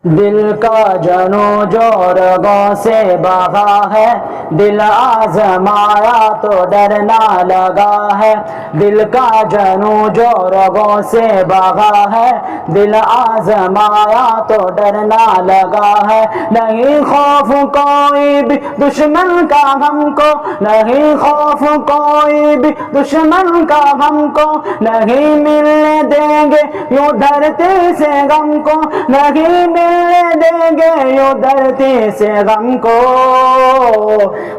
دل کا جنو جو رگوں سے بہا ہے، دل آزمایا تو ڈرنا لگا ہے۔ دل کا جنو جو رگوں سے بہا ہے، دل آزمایا تو ڈرنا لگا ہے۔ نہیں خوف کوئی بھی دشمن کا ہم کو، نہیں خوف کوئی بھی دشمن کا ہم کو، نہیں ملنے دیں گے یوں دھرتی سے غم کو، نہیں ملنے دیں گے یوں دھرتی سے غم کو۔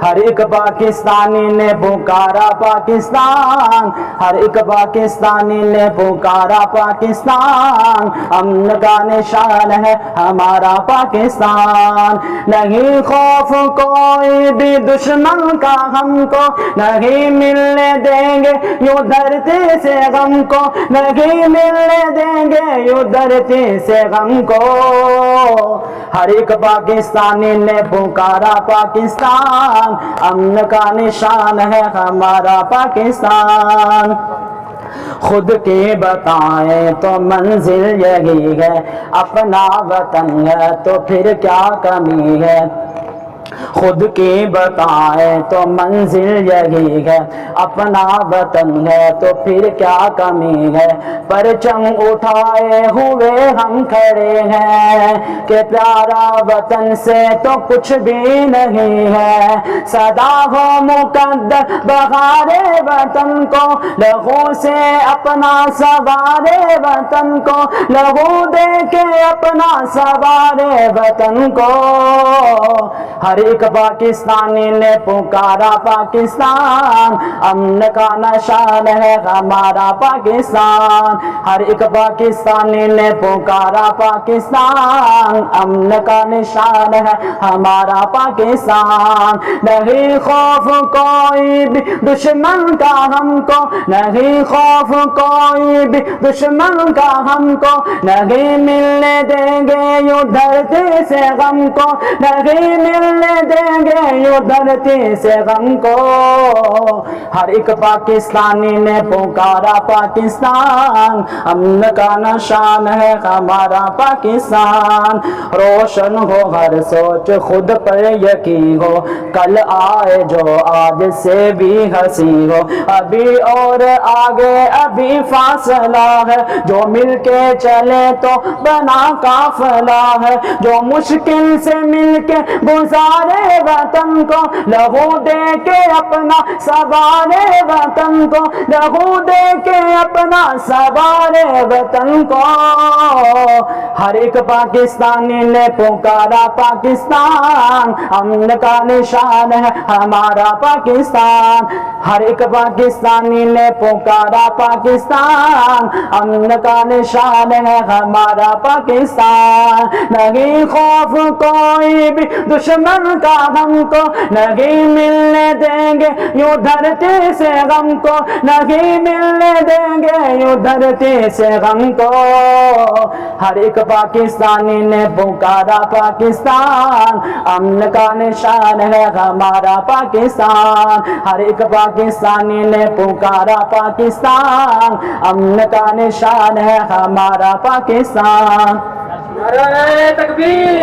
ہر ایک پاکستانی نے پکارا پاکستان، ہر ایک پاکستانی نے پکارا پاکستان، امن کا نشان ہے ہمارا پاکستان۔ نہیں خوف کوئی بھی دشمن کا ہم کو، نہیں ملنے دیں گے یوں دھرتی سے غم کو، نہیں ملنے دیں گے یوں دھرتی سے غم کو۔ ہر ایک پاکستانی نے پکارا پاکستان، امن کا نشان ہے ہمارا پاکستان۔ خود کی بتائیں تو منزل یہی ہے، اپنا وطن ہے تو پھر کیا کمی ہے۔ خود کی بتائیں تو منزل یہی ہے، اپنا وطن ہے تو پھر کیا کمی ہے۔ پرچم اٹھائے ہوئے ہم کھڑے ہیں کہ پیارا وطن سے تو کچھ بھی نہیں ہے۔ صدا ہو مقدر بہارے وطن کو، لہو سے اپنا سوارے وطن کو، لہو دے کے اپنا سوارے وطن کو۔ ہر ایک پاکستانی نے پکارا پاکستان، امن کا نشان ہے ہمارا پاکستان۔ ہر ایک پاکستانی نے پکارا پاکستان، امن کا نشان ہے ہمارا پاکستان۔ نہیں خوف کوئی بھی دشمن کا ہم کو، نہیں خوف کوئی بھی دشمن کا ہم کو، نہیں ملنے دیں گے یوں دھرتی سے غم کو، نہیں ملنے دیں گے یوں دھرتی سے غم کو۔ ہر ایک پاکستانی نے پکارا پاکستان، امن کا نشان ہے ہمارا پاکستان۔ روشن ہو ہر سوچ، خود پر یقین ہو، کل آئے جو آج سے بھی ہنسی ہو۔ ابھی اور آگے ابھی فاصلہ ہے، جو مل کے چلے تو بنا قافلہ ہے۔ جو مشکل سے مل کے گزارے وطن کو، لہو دے کے اپنا سوارے وطن کو، لہو دے کے اپنا سوارے وطن کو۔ ہر ایک پاکستانی نے پکارا پاکستان، امن کا نشان ہے ہمارا پاکستان۔ ہر ایک پاکستانی نے پکارا پاکستان، امن کا نشان ہے ہمارا پاکستان۔ نہیں خوف کوئی بھی دشمن کا ہم کو، نہیں ملنے دیں گے یوں دھرتی سے غم کو، نہیں ملنے دیں گے یوں دھرتی سے غم کو۔ ہر ایک پاکستانی نے پکارا پاکستان، امن کا نشان ہے ہمارا پاکستان۔ ہر ایک پاکستانی نے پکارا پاکستان، امن کا نشان ہے ہمارا پاکستان۔ نعرہ تکبیر!